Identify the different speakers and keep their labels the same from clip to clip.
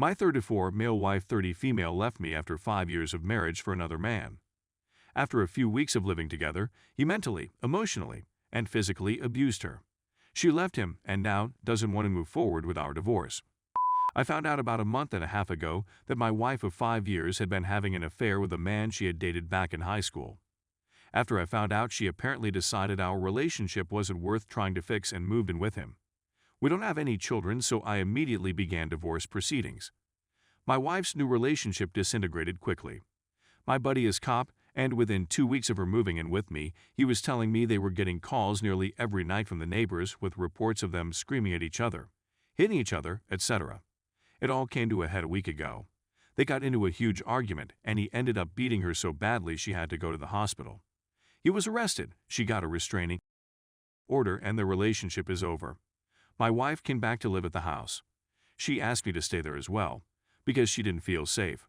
Speaker 1: My 34 male wife 30 female left me after 5 years of marriage for another man. After a few weeks of living together, he mentally, emotionally, and physically abused her. She left him and now doesn't want to move forward with our divorce. I found out about a month and a half ago that my wife of 5 years had been having an affair with a man she had dated back in high school. After I found out, she apparently decided our relationship wasn't worth trying to fix and moved in with him. We don't have any children, so I immediately began divorce proceedings. My wife's new relationship disintegrated quickly. My buddy is cop, and within 2 weeks of her moving in with me, he was telling me they were getting calls nearly every night from the neighbors with reports of them screaming at each other, hitting each other, etc. It all came to a head a week ago. They got into a huge argument, and he ended up beating her so badly she had to go to the hospital. He was arrested, she got a restraining order, and the relationship is over. My wife came back to live at the house. She asked me to stay there as well, because she didn't feel safe.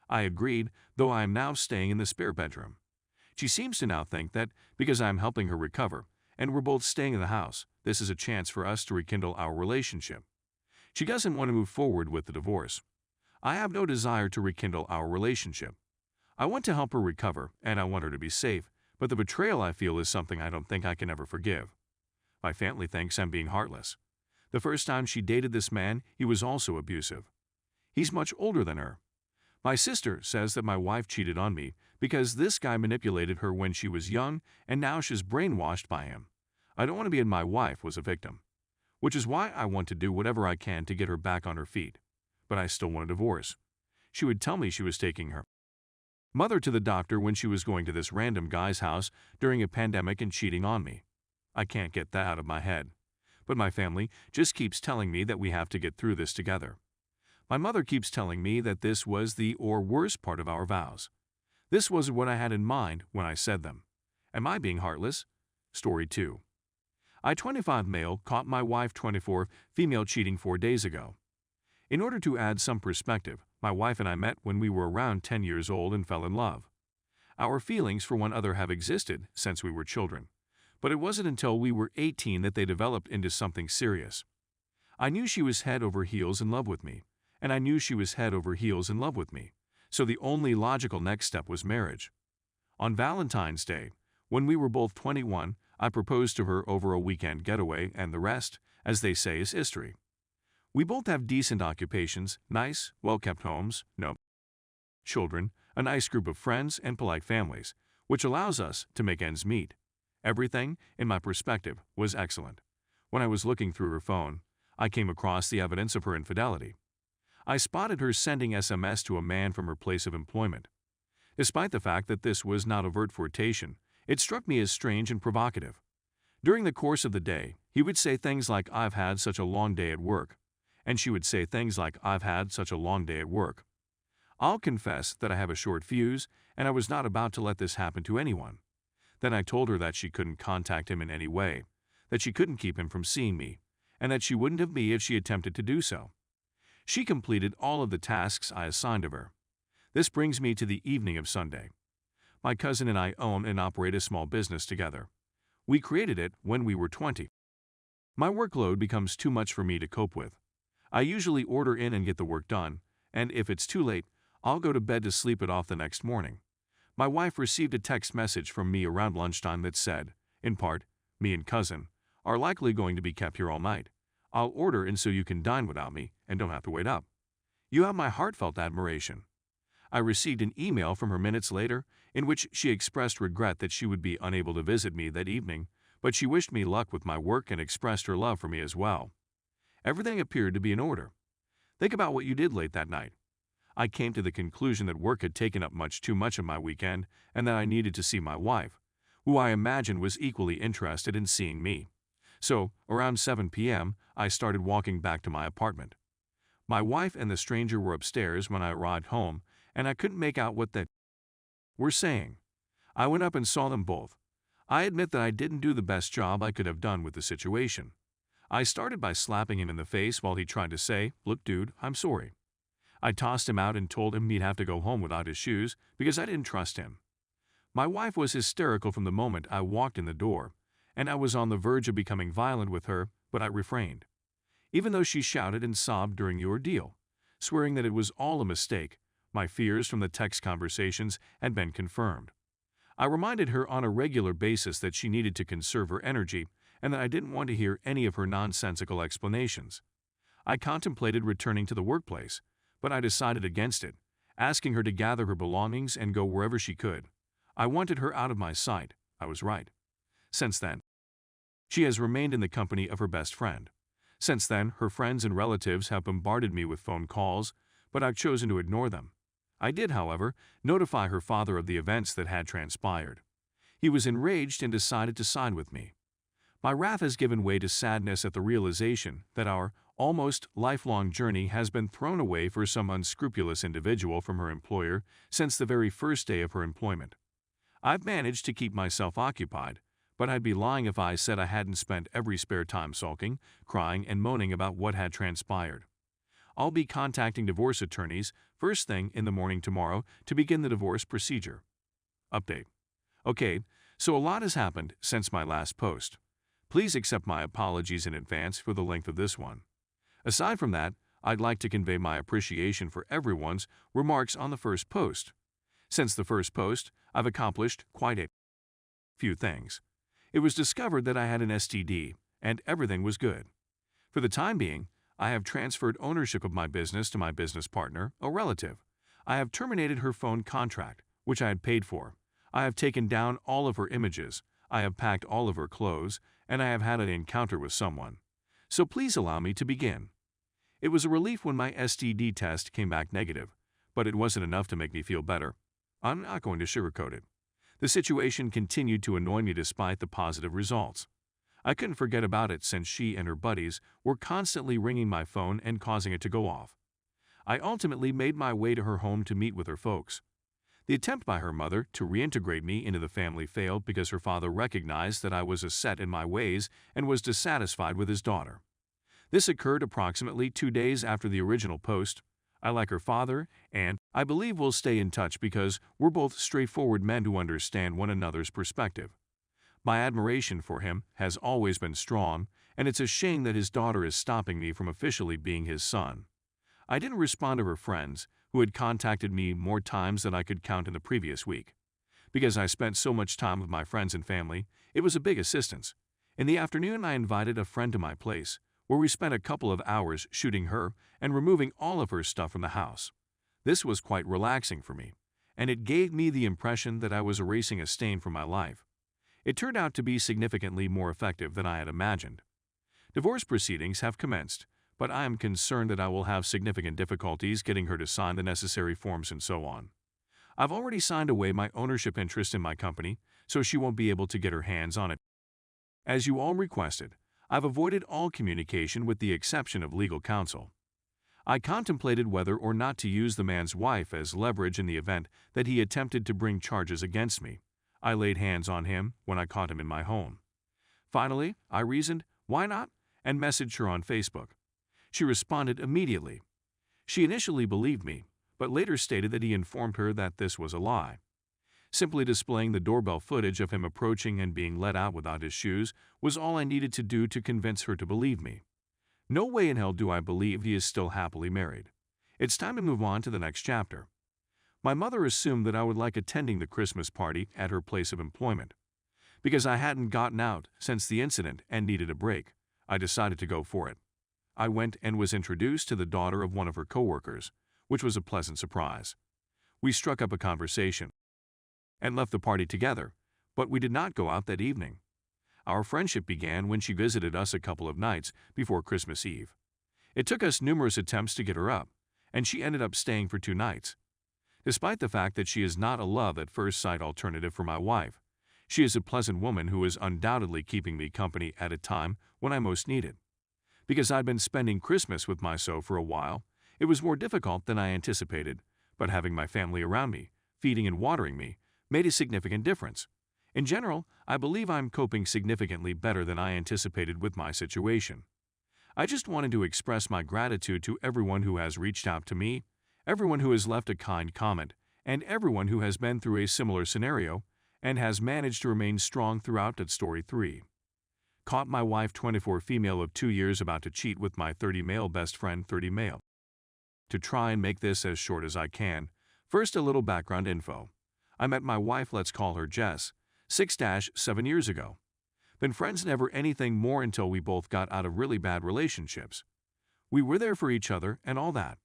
Speaker 1: I agreed, though I am now staying in the spare bedroom. She seems to now think that because I am helping her recover, and we're both staying in the house, this is a chance for us to rekindle our relationship. She doesn't want to move forward with the divorce. I have no desire to rekindle our relationship. I want to help her recover, and I want her to be safe, but the betrayal I feel is something I don't think I can ever forgive. My family thinks I'm being heartless. The first time she dated this man, he was also abusive. He's much older than her. My sister says that my wife cheated on me because this guy manipulated her when she was young and now she's brainwashed by him. I don't want to be, and my wife was a victim. Which is why I want to do whatever I can to get her back on her feet. But I still want a divorce. She would tell me she was taking her mother to the doctor when she was going to this random guy's house during a pandemic and cheating on me. I can't get that out of my head. But my family just keeps telling me that we have to get through this together. My mother keeps telling me that this was the worst part of our vows. This wasn't what I had in mind when I said them. Am I being heartless? Story 2. I, 25 male, caught my wife, 24 female, cheating 4 days ago. In order to add some perspective, my wife and I met when we were around 10 years old and fell in love. Our feelings for one another have existed since we were children, but it wasn't until we were 18 that they developed into something serious. I knew she was head over heels in love with me, and I knew she was head over heels in love with me, so the only logical next step was marriage. On Valentine's Day, when we were both 21, I proposed to her over a weekend getaway, and the rest, as they say, is history. We both have decent occupations, nice, well-kept homes, no children, a nice group of friends, and polite families, which allows us to make ends meet. Everything, in my perspective, was excellent. When I was looking through her phone, I came across the evidence of her infidelity. I spotted her sending SMS to a man from her place of employment. Despite the fact that this was not overt flirtation, it struck me as strange and provocative. During the course of the day, he would say things like, "I've had such a long day at work," and she would say things like, "I've had such a long day at work." I'll confess that I have a short fuse, and I was not about to let this happen to anyone. Then I told her that she couldn't contact him in any way, that she couldn't keep him from seeing me, and that she wouldn't have me if she attempted to do so. She completed all of the tasks I assigned of her. This brings me to the evening of Sunday. My cousin and I own and operate a small business together. We created it when we were 20. My workload becomes too much for me to cope with. I usually order in and get the work done, and if it's too late, I'll go to bed to sleep it off the next morning. My wife received a text message from me around lunchtime that said, in part, "Me and cousin are likely going to be kept here all night. I'll order in so you can dine without me and don't have to wait up." You have my heartfelt admiration. I received an email from her minutes later in which she expressed regret that she would be unable to visit me that evening, but she wished me luck with my work and expressed her love for me as well. Everything appeared to be in order. Think about what you did late that night. I came to the conclusion that work had taken up too much of my weekend and that I needed to see my wife, who I imagined was equally interested in seeing me. So, around 7 p.m., I started walking back to my apartment. My wife and the stranger were upstairs when I arrived home, and I couldn't make out what they were saying. I went up and saw them both. I admit that I didn't do the best job I could have done with the situation. I started by slapping him in the face while he tried to say, "Look, dude, I'm sorry." I tossed him out and told him he'd have to go home without his shoes because I didn't trust him. My wife was hysterical from the moment I walked in the door, and I was on the verge of becoming violent with her, but I refrained. Even though she shouted and sobbed during the ordeal, swearing that it was all a mistake. My fears from the text conversations had been confirmed. I reminded her on a regular basis that she needed to conserve her energy and that I didn't want to hear any of her nonsensical explanations. I contemplated returning to the workplace, but I decided against it, asking her to gather her belongings and go wherever she could. I wanted her out of my sight. I was right. Since then, she has remained in the company of her best friend. Since then, her friends and relatives have bombarded me with phone calls, but I've chosen to ignore them. I did, however, notify her father of the events that had transpired. He was enraged and decided to side with me. My wrath has given way to sadness at the realization that our almost lifelong journey has been thrown away for some unscrupulous individual from her employer since the very first day of her employment. I've managed to keep myself occupied, but I'd be lying if I said I hadn't spent every spare time sulking, crying, and moaning about what had transpired. I'll be contacting divorce attorneys first thing in the morning tomorrow to begin the divorce procedure. Update. Okay, so a lot has happened since my last post. Please accept my apologies in advance for the length of this one. Aside from that, I'd like to convey my appreciation for everyone's remarks on the first post. Since the first post, I've accomplished quite a few things. It was discovered that I had an STD, and everything was good. For the time being, I have transferred ownership of my business to my business partner, a relative. I have terminated her phone contract, which I had paid for. I have taken down all of her images. I have packed all of her clothes, and I have had an encounter with someone. So please allow me to begin. It was a relief when my STD test came back negative, but it wasn't enough to make me feel better. I'm not going to sugarcoat it. The situation continued to annoy me despite the positive results. I couldn't forget about it since she and her buddies were constantly ringing my phone and causing it to go off. I ultimately made my way to her home to meet with her folks. The attempt by her mother to reintegrate me into the family failed because her father recognized that I was set in my ways and was dissatisfied with his daughter. This occurred approximately 2 days after the original post. I like her father, and I believe we'll stay in touch because we're both straightforward men who understand one another's perspective. My admiration for him has always been strong, and it's a shame that his daughter is stopping me from officially being his son. I didn't respond to her friends, who had contacted me more times than I could count in the previous week. Because I spent so much time with my friends and family, it was a big assistance. In the afternoon, I invited a friend to my place, where we spent a couple of hours shooting her and removing all of her stuff from the house. This was quite relaxing for me, and it gave me the impression that I was erasing a stain from my life. It turned out to be significantly more effective than I had imagined. Divorce proceedings have commenced, but I am concerned that I will have significant difficulties getting her to sign the necessary forms and so on. I've already signed away my ownership interest in my company, so she won't be able to get her hands on it. As you all requested, I've avoided all communication with the exception of legal counsel. I contemplated whether or not to use the man's wife as leverage in the event that he attempted to bring charges against me. I laid hands on him when I caught him in my home. Finally, I reasoned, why not, and messaged her on Facebook. She responded immediately. She initially believed me, but later stated that he informed her that this was a lie. Simply displaying the doorbell footage of him approaching and being let out without his shoes was all I needed to do to convince her to believe me. No way in hell do I believe he is still happily married. It's time to move on to the next chapter. My mother assumed that I would like attending the Christmas party at her place of employment. Because I hadn't gotten out since the incident and needed a break, I decided to go for it. I went and was introduced to the daughter of one of her coworkers, which was a pleasant surprise. We struck up a conversation and left the party together, but we did not go out that evening. Our friendship began when she visited us a couple of nights before Christmas Eve. It took us numerous attempts to get her up, and she ended up staying for 2 nights. Despite the fact that she is not a love-at-first-sight alternative for my wife, she is a pleasant woman who is undoubtedly keeping me company at a time when I most need it. Because I'd been spending Christmas with my so for a while, it was more difficult than I anticipated, but having my family around me, feeding and watering me, made a significant difference. In general, I believe I'm coping significantly better than I anticipated with my situation. I just wanted to express my gratitude to everyone who has reached out to me, everyone who has left a kind comment, and everyone who has been through a similar scenario and has managed to remain strong throughout at Story 3. Caught my wife 24 female of 2 years about to cheat with my 30 male best friend 30 male. To try and make this as short as I can, first a little background info. I met my wife, let's call her Jess, 6-7 years ago. Been friends never anything more until we both got out of really bad relationships. We were there for each other and all that.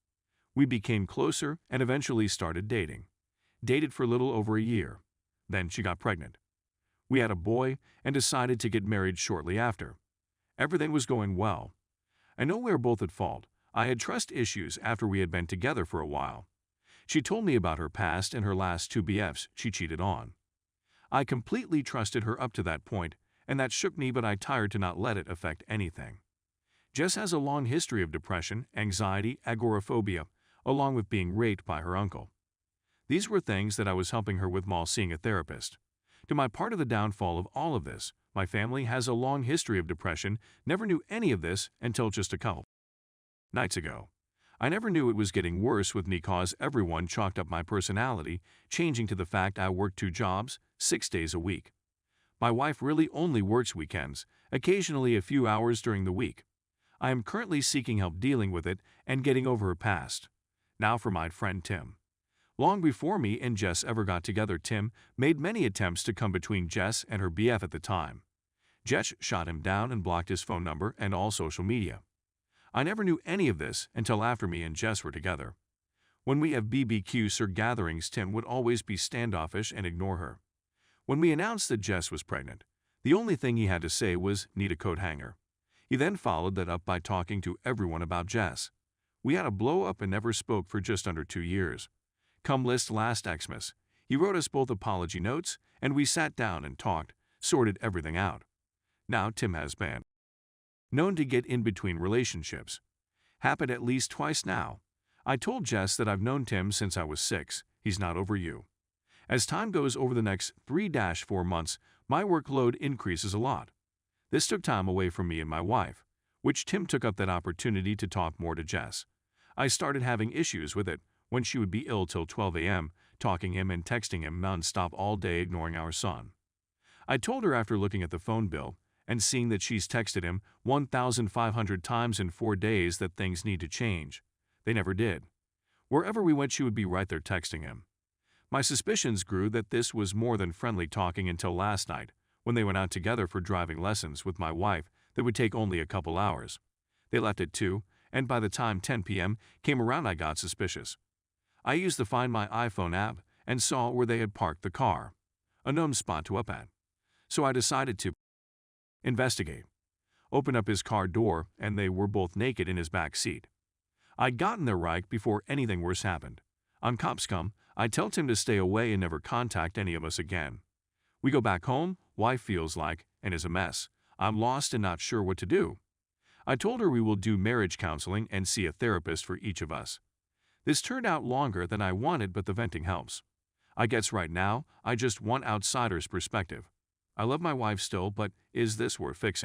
Speaker 1: We became closer and eventually started dating. Dated for a little over a year. Then she got pregnant. We had a boy and decided to get married shortly after. Everything was going well. I know we were both at fault. I had trust issues after we had been together for a while. She told me about her past and her last 2 BFs she cheated on. I completely trusted her up to that point, and that shook me, but I tired to not let it affect anything. Jess has a long history of depression, anxiety, agoraphobia, along with being raped by her uncle. These were things that I was helping her with while seeing a therapist. To my part of the downfall of all of this, my family has a long history of depression, never knew any of this until just a couple nights ago. I never knew it was getting worse with me cause everyone chalked up my personality, changing to the fact I work 2 jobs, 6 days a week. My wife really only works weekends, occasionally a few hours during the week. I am currently seeking help dealing with it and getting over her past. Now for my friend Tim. Long before me and Jess ever got together, Tim made many attempts to come between Jess and her BF at the time. Jess shot him down and blocked his phone number and all social media. I never knew any of this until after me and Jess were together. When we have BBQs or gatherings, Tim would always be standoffish and ignore her. When we announced that Jess was pregnant, the only thing he had to say was, "Need a coat hanger." He then followed that up by talking to everyone about Jess. We had a blow-up and never spoke for just under 2 years. Come list last Xmas, he wrote us both apology notes, and we sat down and talked, sorted everything out. Now Tim has been known to get in between relationships. Happened at least twice now. I told Jess that I've known Tim since I was 6, he's not over you. As time goes over the next 3-4 months, my workload increases a lot. This took time away from me and my wife, which Tim took up that opportunity to talk more to Jess. I started having issues with it when she would be ill till 12 a.m., talking him and texting him non-stop all day, ignoring our son. I told her after looking at the phone bill and seeing that she's texted him 1,500 times in 4 days that things need to change. They never did. Wherever we went, she would be right there texting him. My suspicions grew that this was more than friendly talking until last night, when they went out together for driving lessons with my wife that would take only a couple hours. They left at 2, and by the time 10 p.m. came around I got suspicious. I used the Find My iPhone app and saw where they had parked the car, a known spot to up at. So I decided to investigate. Opened up his car door and they were both naked in his back seat. I'd gotten there right before anything worse happened. On cops come, I tell Tim to stay away and never contact any of us again. We go back home, wife feels like, and is a mess. I'm lost and not sure what to do. I told her we will do marriage counseling and see a therapist for each of us. This turned out longer than I wanted, but the venting helps. I guess right now, I just want outsider's perspective. I love my wife still, but is this worth fixing?